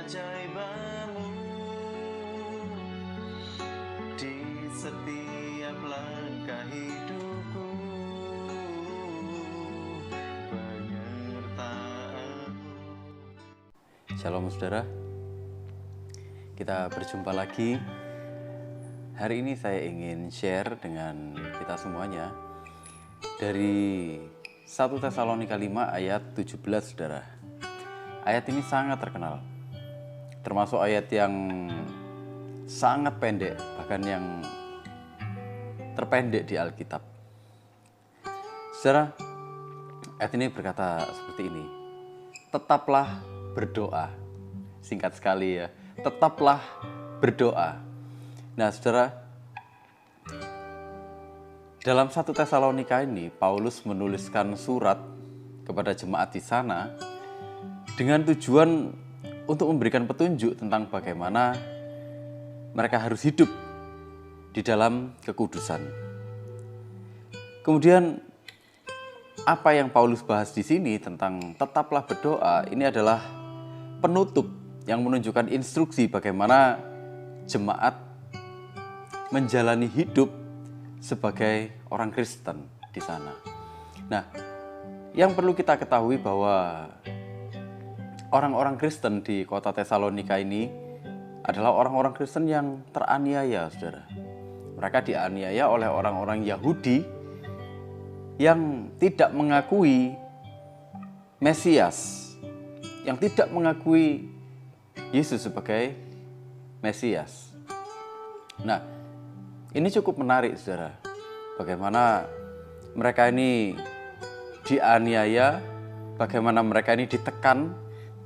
keajaibanmu di setiap langkah hidupku, penyertaanmu. Shalom saudara, kita berjumpa lagi. Hari ini saya ingin share dengan kita semuanya dari 1 Tesalonika 5 ayat 17 saudara. Ayat ini sangat terkenal, termasuk ayat yang sangat pendek, bahkan yang terpendek di Alkitab. Saudara, ayat ini berkata seperti ini: tetaplah berdoa. Singkat sekali ya, tetaplah berdoa. Nah saudara, dalam 1 Tesalonika ini Paulus menuliskan surat kepada jemaat di sana dengan tujuan untuk memberikan petunjuk tentang bagaimana mereka harus hidup di dalam kekudusan. Kemudian apa yang Paulus bahas di sini tentang tetaplah berdoa, ini adalah penutup yang menunjukkan instruksi bagaimana jemaat menjalani hidup sebagai orang Kristen di sana. Nah, yang perlu kita ketahui bahwa orang-orang Kristen di kota Tesalonika ini adalah orang-orang Kristen yang teraniaya, saudara. Mereka dianiaya oleh orang-orang Yahudi yang tidak mengakui Mesias, yang tidak mengakui Yesus sebagai Mesias. Nah, ini cukup menarik, saudara. Bagaimana mereka ini dianiaya, bagaimana mereka ini ditekan,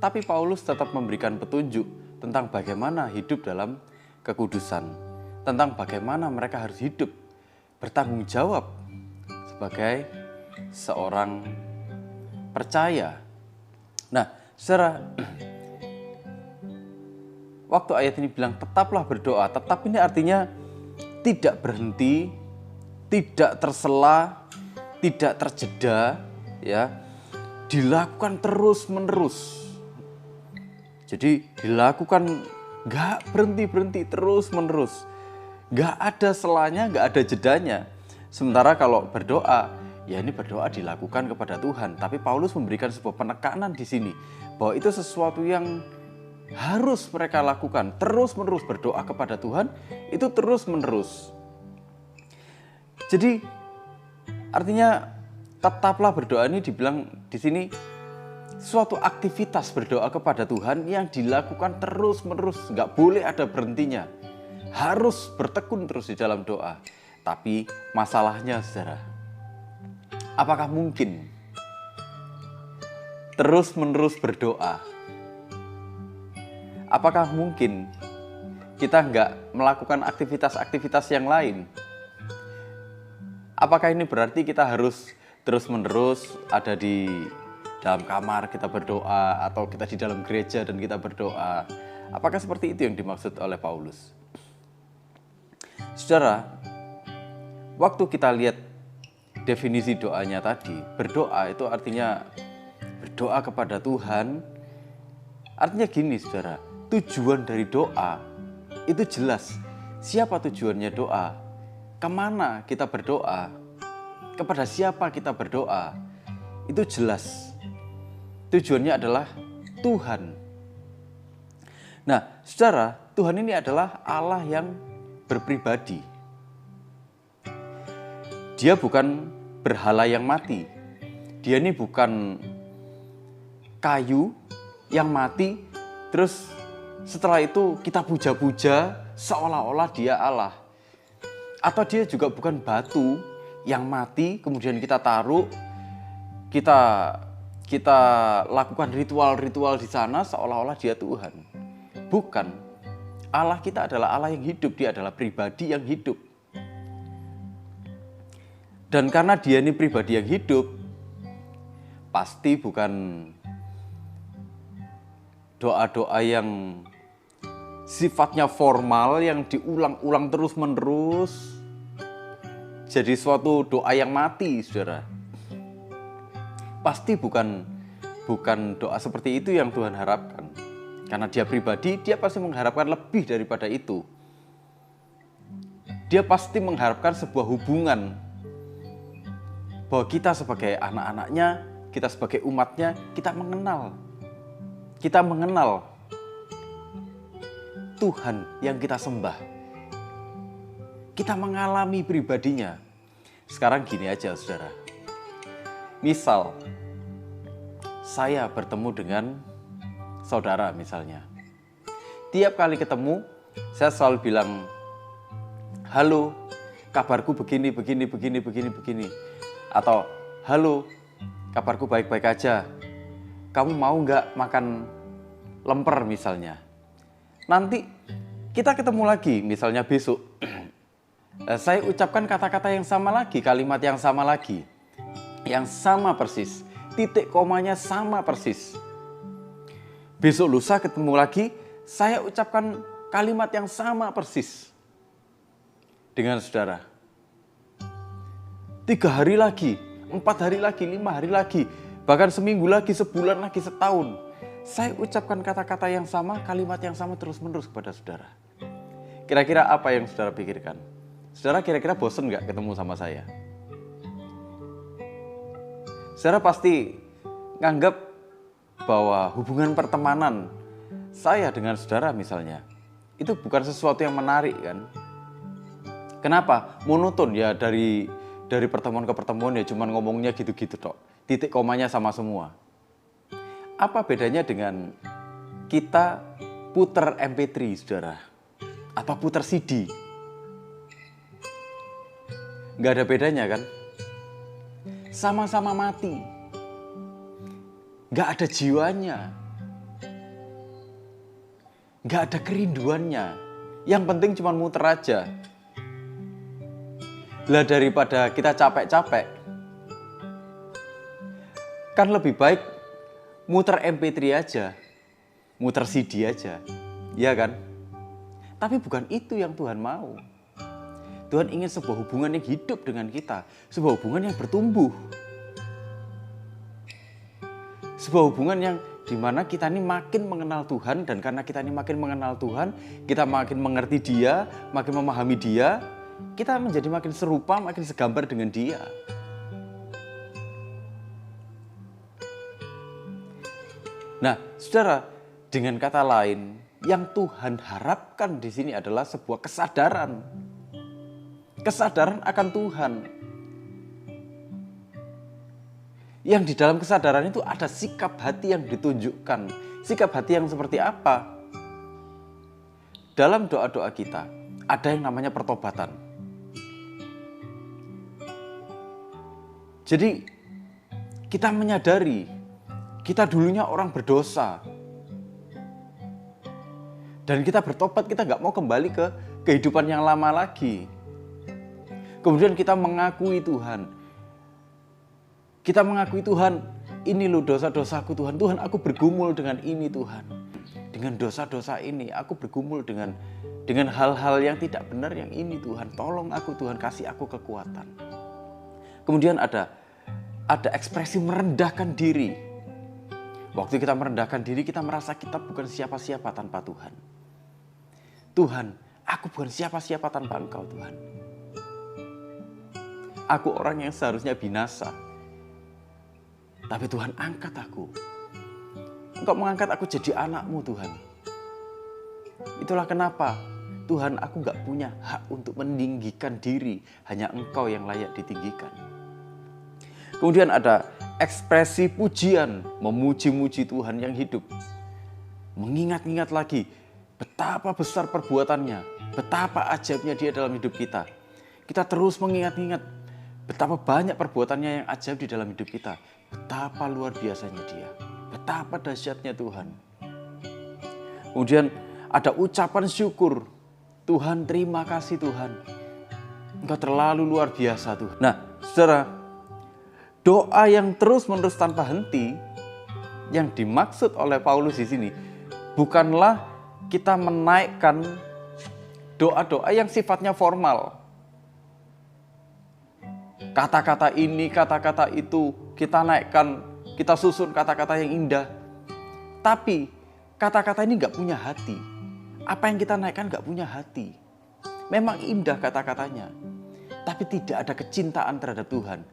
tapi Paulus tetap memberikan petunjuk tentang bagaimana hidup dalam kekudusan, tentang bagaimana mereka harus hidup bertanggung jawab sebagai seorang percaya. Nah, saudara, waktu ayat ini bilang tetaplah berdoa, tetap ini artinya tidak berhenti, tidak tersela, tidak terjeda, ya, dilakukan terus-menerus. Jadi dilakukan gak berhenti-berhenti, terus-menerus. Gak ada selanya, gak ada jedanya. Sementara kalau berdoa, ya ini berdoa dilakukan kepada Tuhan. Tapi Paulus memberikan sebuah penekanan di sini bahwa itu sesuatu yang harus mereka lakukan. Terus-menerus berdoa kepada Tuhan, itu terus-menerus. Jadi artinya tetaplah berdoa ini dibilang di sini suatu aktivitas berdoa kepada Tuhan yang dilakukan terus-menerus, nggak boleh ada berhentinya. Harus bertekun terus di dalam doa. Tapi masalahnya, saudara, apakah mungkin terus-menerus berdoa? Apakah mungkin kita nggak melakukan aktivitas-aktivitas yang lain? Apakah ini berarti kita harus terus-menerus ada di dalam kamar kita berdoa, atau kita di dalam gereja dan kita berdoa? Apakah seperti itu yang dimaksud oleh Paulus? Saudara, waktu kita lihat definisi doanya tadi, berdoa itu artinya berdoa kepada Tuhan. Artinya gini, saudara, tujuan dari doa itu jelas. Siapa tujuannya doa? Kemana kita berdoa? Kepada siapa kita berdoa? Itu jelas. Tujuannya adalah Tuhan. Nah, saudara, Tuhan ini adalah Allah yang berpribadi. Dia bukan berhala yang mati. Dia ini bukan kayu yang mati, terus setelah itu kita puja-puja seolah-olah dia Allah. Atau dia juga bukan batu yang mati, kemudian kita taruh, kita lakukan ritual-ritual di sana seolah-olah dia Tuhan. Bukan. Allah kita adalah Allah yang hidup, dia adalah pribadi yang hidup. Dan karena dia ini pribadi yang hidup, pasti bukan doa-doa yang sifatnya formal, yang diulang-ulang terus-menerus, jadi suatu doa yang mati, saudara. Pasti bukan doa seperti itu yang Tuhan harapkan. Karena dia pribadi, dia pasti mengharapkan lebih daripada itu. Dia pasti mengharapkan sebuah hubungan bahwa kita sebagai anak-anaknya, kita sebagai umatnya, kita mengenal Tuhan yang kita sembah. Kita mengalami pribadinya. Sekarang gini aja, saudara. Misal, saya bertemu dengan saudara misalnya. Tiap kali ketemu, saya selalu bilang, halo, kabarku begini. Atau, halo, kabarku baik-baik aja. Kamu mau nggak makan lemper misalnya. Nanti kita ketemu lagi, misalnya besok. Saya ucapkan kata-kata yang sama lagi, kalimat yang sama lagi. Yang sama persis, titik komanya sama persis. Besok lusa ketemu lagi, saya ucapkan kalimat yang sama persis dengan saudara. 3 hari lagi, 4 hari lagi, 5 hari lagi, bahkan seminggu lagi, sebulan lagi, setahun. Saya ucapkan kata-kata yang sama, kalimat yang sama terus-menerus kepada saudara. Kira-kira apa yang saudara pikirkan? Saudara kira-kira bosan nggak ketemu sama saya? Saudara pasti nganggap bahwa hubungan pertemanan saya dengan saudara misalnya, itu bukan sesuatu yang menarik kan? Kenapa? Monoton ya, dari pertemuan ke pertemuan ya cuman ngomongnya gitu-gitu tok. Titik komanya sama semua. Apa bedanya dengan kita puter MP3 saudara? Atau puter CD? Nggak ada bedanya kan? Sama-sama mati. Nggak ada jiwanya. Nggak ada kerinduannya. Yang penting cuma muter aja. Lah daripada kita capek-capek, kan lebih baik muter MP3 aja, muter CD aja, ya kan? Tapi bukan itu yang Tuhan mau. Tuhan ingin sebuah hubungan yang hidup dengan kita, sebuah hubungan yang bertumbuh, sebuah hubungan yang dimana kita ini makin mengenal Tuhan, dan karena kita ini makin mengenal Tuhan, kita makin mengerti Dia, makin memahami Dia, kita menjadi makin serupa, makin segambar dengan Dia. Nah, saudara, dengan kata lain, yang Tuhan harapkan di sini adalah sebuah kesadaran. Kesadaran akan Tuhan. Yang di dalam kesadaran itu ada sikap hati yang ditunjukkan. Sikap hati yang seperti apa? Dalam doa-doa kita, ada yang namanya pertobatan. Jadi, kita menyadari, kita dulunya orang berdosa. Dan kita bertobat, kita nggak mau kembali ke kehidupan yang lama lagi. Kemudian kita mengakui Tuhan. Kita mengakui Tuhan, ini loh dosa-dosaku Tuhan. Tuhan, aku bergumul dengan ini Tuhan. Dengan dosa-dosa ini, aku bergumul dengan hal-hal yang tidak benar yang ini Tuhan. Tolong aku Tuhan, kasih aku kekuatan. Kemudian ada ekspresi merendahkan diri. Waktu kita merendahkan diri, kita merasa kita bukan siapa-siapa tanpa Tuhan. Tuhan, aku bukan siapa-siapa tanpa Engkau Tuhan. Aku orang yang seharusnya binasa. Tapi Tuhan angkat aku. Engkau mengangkat aku jadi anak-Mu Tuhan. Itulah kenapa Tuhan, aku gak punya hak untuk meninggikan diri. Hanya Engkau yang layak ditinggikan. Kemudian ada ekspresi pujian, memuji-muji Tuhan yang hidup. Mengingat-ingat lagi betapa besar perbuatannya, betapa ajaibnya Dia dalam hidup kita. Kita terus mengingat-ingat betapa banyak perbuatannya yang ajaib di dalam hidup kita. Betapa luar biasanya Dia, betapa dahsyatnya Tuhan. Kemudian ada ucapan syukur. Tuhan, terima kasih Tuhan. Engkau terlalu luar biasa Tuhan. Nah, saudara, doa yang terus-menerus tanpa henti yang dimaksud oleh Paulus di sini bukanlah kita menaikkan doa-doa yang sifatnya formal. Kata-kata ini, kata-kata itu kita naikkan, kita susun kata-kata yang indah. Tapi Kata-kata ini nggak punya hati. Apa yang kita naikkan nggak punya hati. Memang indah kata-katanya, tapi tidak ada kecintaan terhadap Tuhan.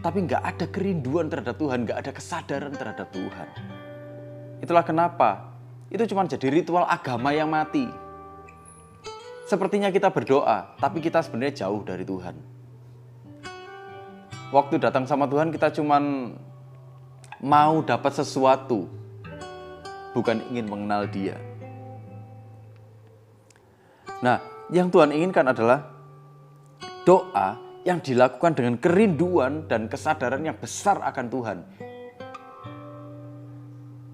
Tapi nggak ada kerinduan terhadap Tuhan, nggak ada kesadaran terhadap Tuhan. Itulah kenapa itu cuma jadi ritual agama yang mati. Sepertinya kita berdoa, tapi kita sebenarnya jauh dari Tuhan. Waktu datang sama Tuhan kita cuma mau dapat sesuatu, bukan ingin mengenal Dia. Nah, yang Tuhan inginkan adalah doa yang dilakukan dengan kerinduan dan kesadaran yang besar akan Tuhan.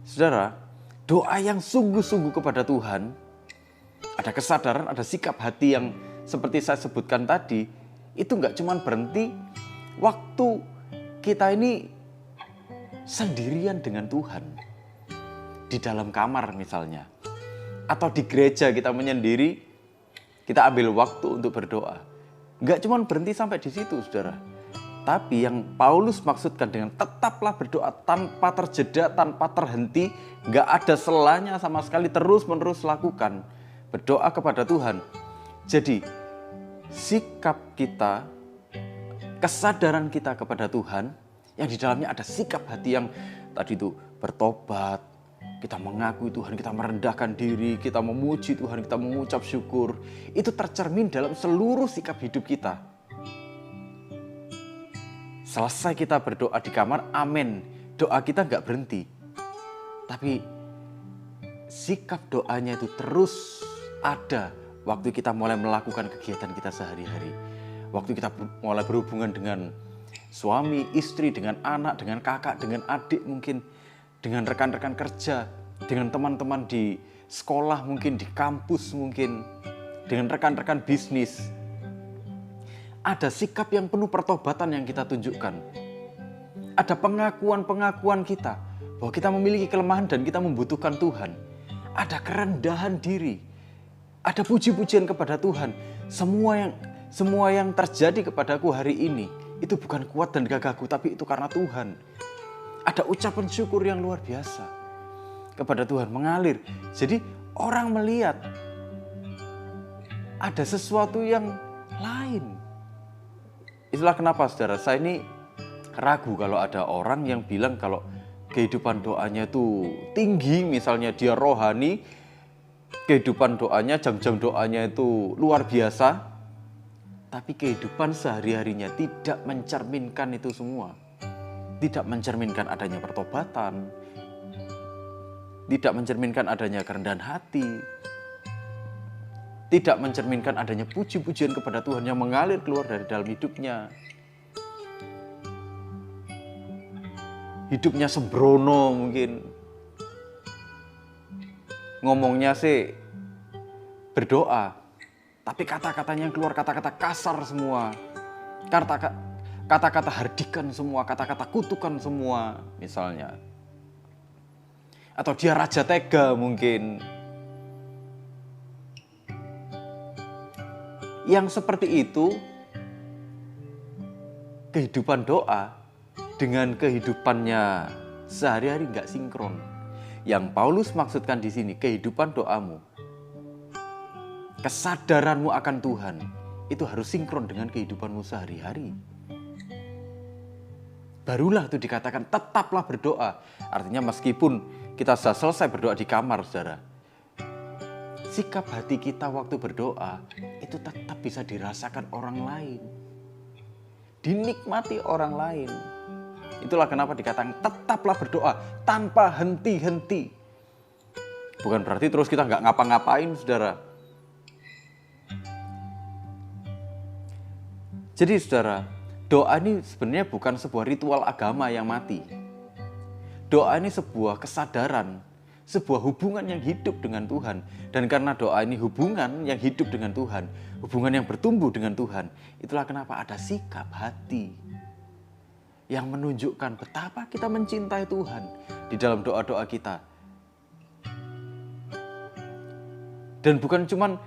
Saudara, doa yang sungguh-sungguh kepada Tuhan, ada kesadaran, ada sikap hati yang seperti saya sebutkan tadi, itu nggak cuma berhenti waktu kita ini sendirian dengan Tuhan. Di dalam kamar misalnya, atau di gereja kita menyendiri, kita ambil waktu untuk berdoa. Nggak cuma berhenti sampai di situ, saudara. Tapi yang Paulus maksudkan dengan tetaplah berdoa tanpa terjeda, tanpa terhenti, nggak ada selanya sama sekali, terus-menerus lakukan. Berdoa kepada Tuhan. Jadi, sikap kita, kesadaran kita kepada Tuhan, yang di dalamnya ada sikap hati yang tadi itu bertobat, kita mengakui Tuhan, kita merendahkan diri, kita memuji Tuhan, kita mengucap syukur. Itu tercermin dalam seluruh sikap hidup kita. Selesai kita berdoa di kamar, amin. Doa kita nggak berhenti. Tapi sikap doanya itu terus ada waktu kita mulai melakukan kegiatan kita sehari-hari. Waktu kita mulai berhubungan dengan suami, istri, dengan anak, dengan kakak, dengan adik mungkin, dengan rekan-rekan kerja, dengan teman-teman di sekolah mungkin, di kampus mungkin, dengan rekan-rekan bisnis. Ada sikap yang penuh pertobatan yang kita tunjukkan. Ada pengakuan-pengakuan kita bahwa kita memiliki kelemahan dan kita membutuhkan Tuhan. Ada kerendahan diri. Ada puji-pujian kepada Tuhan. Semua yang terjadi kepadaku hari ini itu bukan kuat dan gagahku, tapi itu karena Tuhan. Ada ucapan syukur yang luar biasa kepada Tuhan mengalir. Jadi orang melihat ada sesuatu yang lain. Itulah kenapa saudara, saya ini ragu kalau ada orang yang bilang kalau kehidupan doanya itu tinggi, misalnya dia rohani, kehidupan doanya, jam-jam doanya itu luar biasa, tapi kehidupan sehari-harinya tidak mencerminkan itu semua. Tidak mencerminkan adanya pertobatan, tidak mencerminkan adanya kerendahan hati, tidak mencerminkan adanya puji-pujian kepada Tuhan yang mengalir keluar dari dalam hidupnya. Hidupnya sembrono mungkin. Ngomongnya sih berdoa, tapi kata-katanya yang keluar kata-kata kasar semua. Kata-kata hardikan semua, kata-kata kutukan semua misalnya. Atau dia raja tega mungkin. Yang seperti itu, kehidupan doa dengan kehidupannya sehari-hari nggak sinkron. Yang Paulus maksudkan di sini, kehidupan doamu, kesadaranmu akan Tuhan, itu harus sinkron dengan kehidupanmu sehari-hari. Barulah itu dikatakan tetaplah berdoa. Artinya meskipun kita sudah selesai berdoa di kamar, saudara, sikap hati kita waktu berdoa itu tetap bisa dirasakan orang lain, dinikmati orang lain. Itulah kenapa dikatakan tetaplah berdoa tanpa henti-henti. Bukan berarti terus kita nggak ngapa-ngapain, saudara. Jadi saudara, doa ini sebenarnya bukan sebuah ritual agama yang mati. Doa ini sebuah kesadaran, sebuah hubungan yang hidup dengan Tuhan. Dan karena doa ini hubungan yang hidup dengan Tuhan, hubungan yang bertumbuh dengan Tuhan, itulah kenapa ada sikap hati yang menunjukkan betapa kita mencintai Tuhan di dalam doa-doa kita. Dan bukan cuma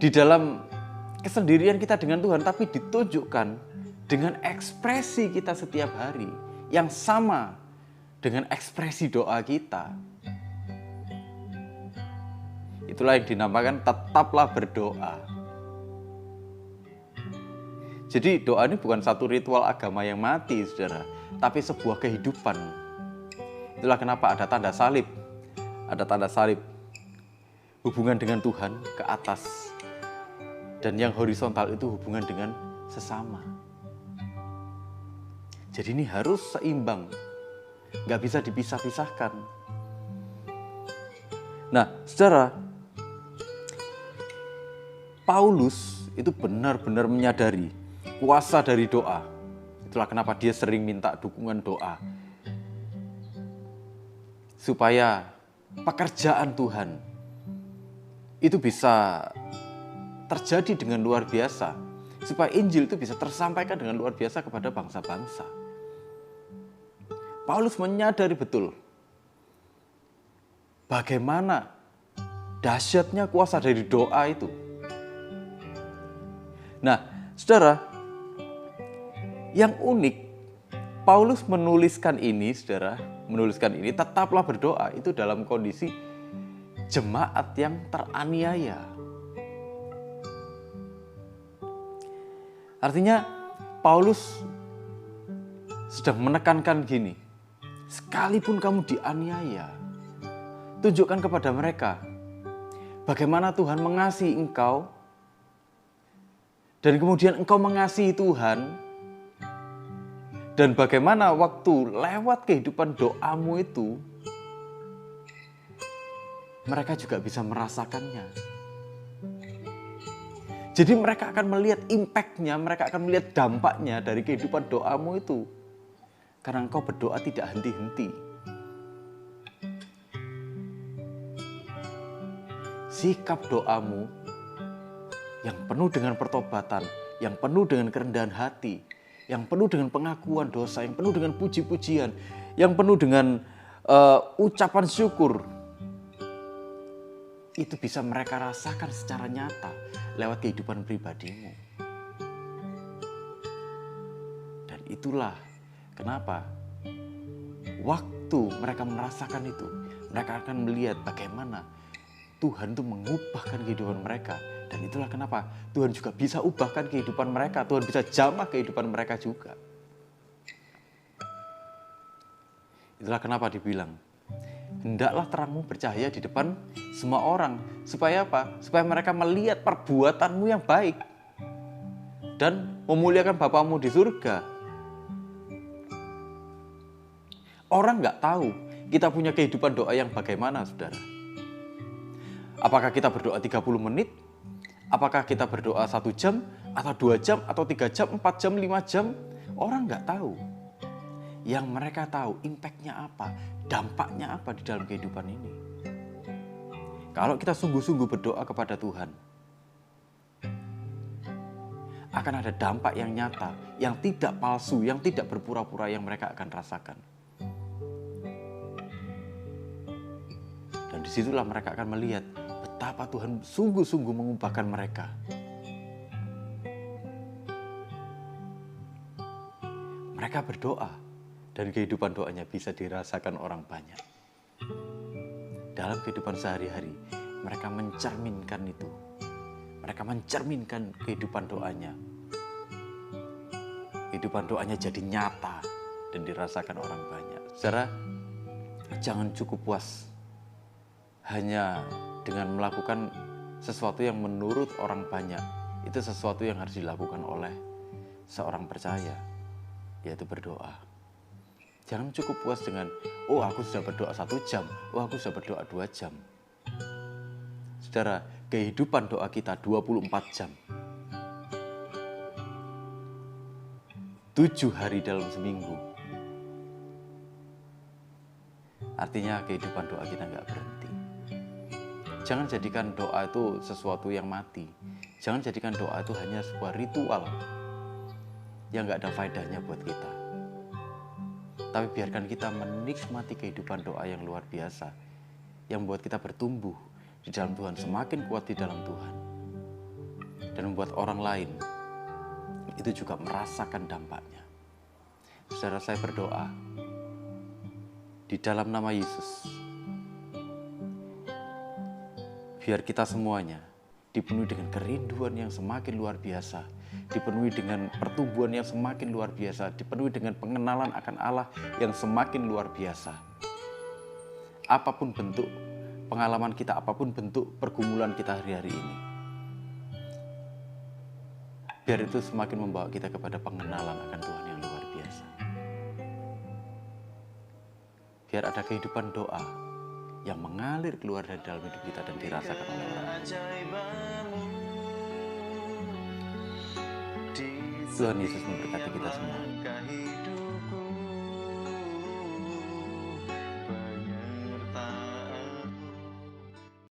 di dalam kesendirian kita dengan Tuhan, tapi ditunjukkan dengan ekspresi kita setiap hari yang sama dengan ekspresi doa kita. Itulah yang dinamakan tetaplah berdoa. Jadi doa ini bukan satu ritual agama yang mati, saudara, tapi sebuah kehidupan. Itulah kenapa ada tanda salib. Ada tanda salib. Hubungan dengan Tuhan ke atas. Dan yang horizontal itu hubungan dengan sesama. Jadi ini harus seimbang. Nggak bisa dipisah-pisahkan. Nah, saudara, Paulus itu benar-benar menyadari kuasa dari doa. Itulah kenapa dia sering minta dukungan doa. Supaya pekerjaan Tuhan itu bisa terjadi dengan luar biasa. Supaya Injil itu bisa tersampaikan dengan luar biasa kepada bangsa-bangsa. Paulus menyadari betul bagaimana dahsyatnya kuasa dari doa itu. Nah, saudara, yang unik, Paulus menuliskan ini, saudara, tetaplah berdoa itu dalam kondisi jemaat yang teraniaya. Artinya, Paulus sedang menekankan gini, sekalipun kamu dianiaya, tunjukkan kepada mereka bagaimana Tuhan mengasihi engkau, dan kemudian engkau mengasihi Tuhan, dan bagaimana waktu lewat kehidupan doamu itu, mereka juga bisa merasakannya. Jadi mereka akan melihat impact-nya, mereka akan melihat dampaknya dari kehidupan doamu itu. Karena engkau berdoa tidak henti-henti. Sikap doamu yang penuh dengan pertobatan, yang penuh dengan kerendahan hati, yang penuh dengan pengakuan dosa, yang penuh dengan puji-pujian, yang penuh dengan ucapan syukur, itu bisa mereka rasakan secara nyata lewat kehidupan pribadimu. Dan itulah kenapa waktu mereka merasakan itu, mereka akan melihat bagaimana Tuhan itu mengubahkan kehidupan mereka. Dan itulah kenapa Tuhan juga bisa ubahkan kehidupan mereka. Tuhan bisa jamah kehidupan mereka juga. Itulah kenapa dibilang, hendaklah terangmu bercahaya di depan semua orang. Supaya apa? Supaya mereka melihat perbuatanmu yang baik. Dan memuliakan Bapamu di surga. Orang nggak tahu kita punya kehidupan doa yang bagaimana, saudara. Apakah kita berdoa 30 menit? Apakah kita berdoa 1 jam, atau 2 jam, atau 3 jam, 4 jam, 5 jam? Orang nggak tahu. Yang mereka tahu impact-nya apa, dampaknya apa di dalam kehidupan ini. Kalau kita sungguh-sungguh berdoa kepada Tuhan, akan ada dampak yang nyata, yang tidak palsu, yang tidak berpura-pura yang mereka akan rasakan. Dan disitulah mereka akan melihat betapa Tuhan sungguh-sungguh mengubahkan mereka. Mereka berdoa dan kehidupan doanya bisa dirasakan orang banyak. Dalam kehidupan sehari-hari, mereka mencerminkan itu. Mereka mencerminkan kehidupan doanya. Kehidupan doanya jadi nyata dan dirasakan orang banyak. Saudara, jangan cukup puas hanya dengan melakukan sesuatu yang menurut orang banyak. Itu sesuatu yang harus dilakukan oleh seorang percaya, yaitu berdoa. Jangan cukup puas dengan, oh aku sudah berdoa 1 jam, oh aku sudah berdoa 2 jam. Saudara, kehidupan doa kita 24 jam. 7 hari dalam seminggu. Artinya kehidupan doa kita nggak berhenti. Jangan jadikan doa itu sesuatu yang mati. Jangan jadikan doa itu hanya sebuah ritual yang nggak ada faedahnya buat kita. Tapi biarkan kita menikmati kehidupan doa yang luar biasa, yang membuat kita bertumbuh di dalam Tuhan, semakin kuat di dalam Tuhan. Dan membuat orang lain itu juga merasakan dampaknya. Saudara, saya berdoa di dalam nama Yesus, Biar kita semuanya dipenuhi dengan kerinduan yang semakin luar biasa, dipenuhi dengan pertumbuhan yang semakin luar biasa, dipenuhi dengan pengenalan akan Allah yang semakin luar biasa. Apapun bentuk pengalaman kita, apapun bentuk pergumulan kita hari-hari ini, biar itu semakin membawa kita kepada pengenalan akan Tuhan yang luar biasa. Biar ada kehidupan doa yang mengalir keluar dari dalam hidup kita dan dirasakan oleh orang lain. Tuhan Yesus memberkati kita semua.